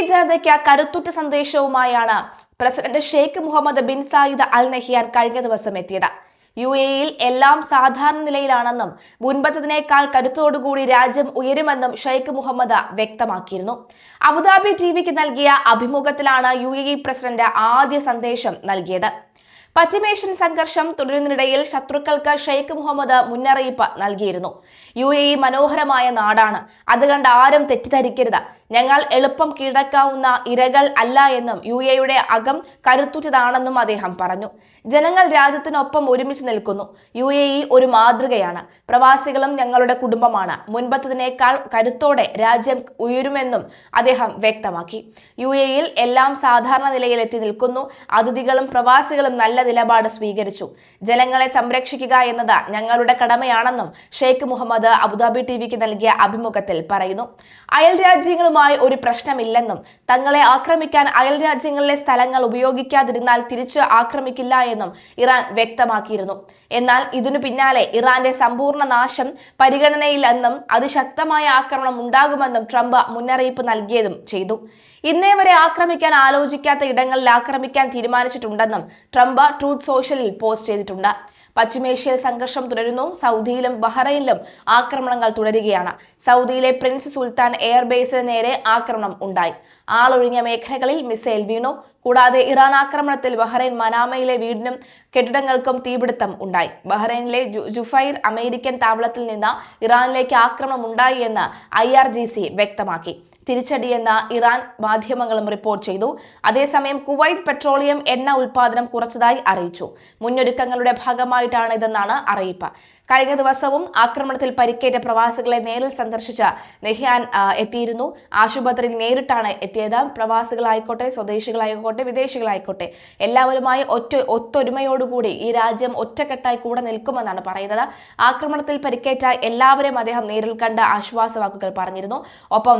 ജനതയ്ക്ക് കരുത്തുറ്റ സന്ദേശവുമായാണ് president Sheikh Mohammed bin Zayed Al Nahyan കഴിഞ്ഞ ദിവസം എത്തിയത്. യിൽ എല്ലാം സാധാരണ നിലയിലാണെന്നും മുൻപത്തതിനേക്കാൾ കരുത്തോടുകൂടി രാജ്യം ഉയരുമെന്നും ഷെയ്ഖ് മുഹമ്മദ് വ്യക്തമാക്കിയിരുന്നു. അബുദാബി ടിവിക്ക് നൽകിയ അഭിമുഖത്തിലാണ് പ്രസിഡന്റ് ആദ്യ സന്ദേശം നൽകിയത്. പശ്ചിമേഷ്യൻ സംഘർഷം തുടരുന്നതിനിടയിൽ ശത്രുക്കൾക്ക് ഷെയ്ഖ് മുഹമ്മദ് മുന്നറിയിപ്പ് നൽകിയിരുന്നു. മനോഹരമായ നാടാണ്, അത് കണ്ട് ആരും തെറ്റിദ്ധരിക്കരുത്. ഞങ്ങൾ എളുപ്പം കീഴടക്കാവുന്ന ഇരകൾ അല്ല എന്നും യുടെ അകം കരുത്തുറ്റതാണെന്നും അദ്ദേഹം പറഞ്ഞു. ജനങ്ങൾ രാജ്യത്തിനൊപ്പം ഒരുമിച്ച് നിൽക്കുന്നു. ഒരു മാതൃകയാണ്. പ്രവാസികളും ഞങ്ങളുടെ കുടുംബമാണ്. മുൻപത്തതിനേക്കാൾ കരുത്തോടെ രാജ്യം ഉയരുമെന്നും അദ്ദേഹം വ്യക്തമാക്കി. യിൽ എല്ലാം സാധാരണ നിലയിൽ എത്തി നിൽക്കുന്നു. അതിഥികളും പ്രവാസികളും നല്ല നിലപാട് സ്വീകരിച്ചു. ജനങ്ങളെ സംരക്ഷിക്കുക എന്നത് ഞങ്ങളുടെ കടമയാണെന്നും ഷെയ്ഖ് മുഹമ്മദ് അബുദാബി ടിവിക്ക് നൽകിയ അഭിമുഖത്തിൽ പറയുന്നു. അയൽ രാജ്യങ്ങളുമായി ഒരു പ്രശ്നമില്ലെന്നും തങ്ങളെ ആക്രമിക്കാൻ അയൽ രാജ്യങ്ങളിലെ സ്ഥലങ്ങൾ ഉപയോഗിക്കാതിരുന്നാൽ തിരിച്ച് ആക്രമിക്കില്ല എന്നും ഇറാൻ വ്യക്തമാക്കിയിരുന്നു. എന്നാൽ ഇതിനു പിന്നാലെ ഇറാന്റെ സമ്പൂർണ്ണ നാശം പരിഗണനയിലെന്നും അതിശക്തമായ ആക്രമണം ഉണ്ടാകുമെന്നും ട്രംപ് മുന്നറിയിപ്പ് നൽകിയതും ചെയ്തു. ഇന്നേ വരെ ആക്രമിക്കാൻ ആലോചിക്കാത്ത ഇടങ്ങളിൽ ആക്രമിക്കാൻ തീരുമാനിച്ചിട്ടുണ്ടെന്നും ട്രംപ് ട്രൂത്ത് സോഷ്യലിൽ പോസ്റ്റ് ചെയ്തിട്ടുണ്ട്. പശ്ചിമേഷ്യയിൽ സംഘർഷം തുടരുന്നു. സൗദിയിലും ബഹ്റൈനിലും ആക്രമണങ്ങൾ തുടരുകയാണ്. സൗദിയിലെ പ്രിൻസ് സുൽത്താൻ എയർബേസിന് നേരെ ആക്രമണം ഉണ്ടായി. ആളൊഴിഞ്ഞ മേഖലകളിൽ മിസൈൽ വീണു. കൂടാതെ ഇറാൻ ആക്രമണത്തിൽ ബഹ്റൈൻ മനാമയിലെ വീടിനും കെട്ടിടങ്ങൾക്കും തീപിടുത്തം ഉണ്ടായി. ബഹ്റൈനിലെ ജുഫൈർ അമേരിക്കൻ താവളത്തിൽ നിന്ന് ഇറാനിലേക്ക് ആക്രമണം ഉണ്ടായി എന്ന് IRGC വ്യക്തമാക്കി. തിരിച്ചടിയെന്ന ഇറാൻ മാധ്യമങ്ങളും റിപ്പോർട്ട് ചെയ്തു. അതേസമയം കുവൈറ്റ് പെട്രോളിയം എണ്ണ ഉൽപാദനം കുറച്ചതായി അറിയിച്ചു. മുന്നൊരുക്കങ്ങളുടെ ഭാഗമായിട്ടാണ് ഇതെന്നാണ് അറിയിപ്പ്. കഴിഞ്ഞ ദിവസവും ആക്രമണത്തിൽ പരിക്കേറ്റ പ്രവാസികളെ നേരിൽ സന്ദർശിച്ച നെഹ്യാൻ എത്തിയിരുന്നു. ആശുപത്രിയിൽ നേരിട്ടാണ് എത്തിയത്. പ്രവാസികളായിക്കോട്ടെ, സ്വദേശികളായിക്കോട്ടെ, വിദേശികളായിക്കോട്ടെ എല്ലാവരുമായി ഒത്തൊരുമയോടുകൂടി ഈ രാജ്യം ഒറ്റക്കെട്ടായി കൂടെ നിൽക്കുമെന്നാണ് പറയുന്നത്. ആക്രമണത്തിൽ പരിക്കേറ്റ എല്ലാവരെയും അദ്ദേഹം നേരിൽ കണ്ട് ആശ്വാസവാക്കുകൾ പറഞ്ഞിരുന്നു. ഒപ്പം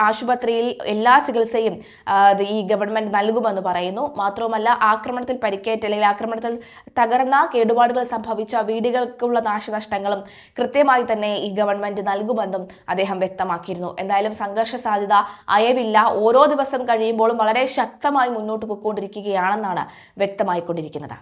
ആശുപത്രിയിൽ എല്ലാ ചികിത്സയും ഈ ഗവൺമെന്റ് നൽകുമെന്ന് പറയുന്നു. മാത്രവുമല്ല, ആക്രമണത്തിൽ പരിക്കേറ്റ അല്ലെങ്കിൽ ആക്രമണത്തിൽ തകർന്ന കേടുപാടുകൾ സംഭവിച്ച വീടുകൾക്കുള്ള നാശനഷ്ടങ്ങളും കൃത്യമായി തന്നെ ഈ ഗവൺമെന്റ് നൽകുമെന്നും അദ്ദേഹം വ്യക്തമാക്കിയിരുന്നു. എന്തായാലും സംഘർഷ സാധ്യത അയവില്ല. ഓരോ ദിവസം കഴിയുമ്പോഴും വളരെ ശക്തമായി മുന്നോട്ട് പോയിക്കൊണ്ടിരിക്കുകയാണെന്നാണ് വ്യക്തമായിക്കൊണ്ടിരിക്കുന്നത്.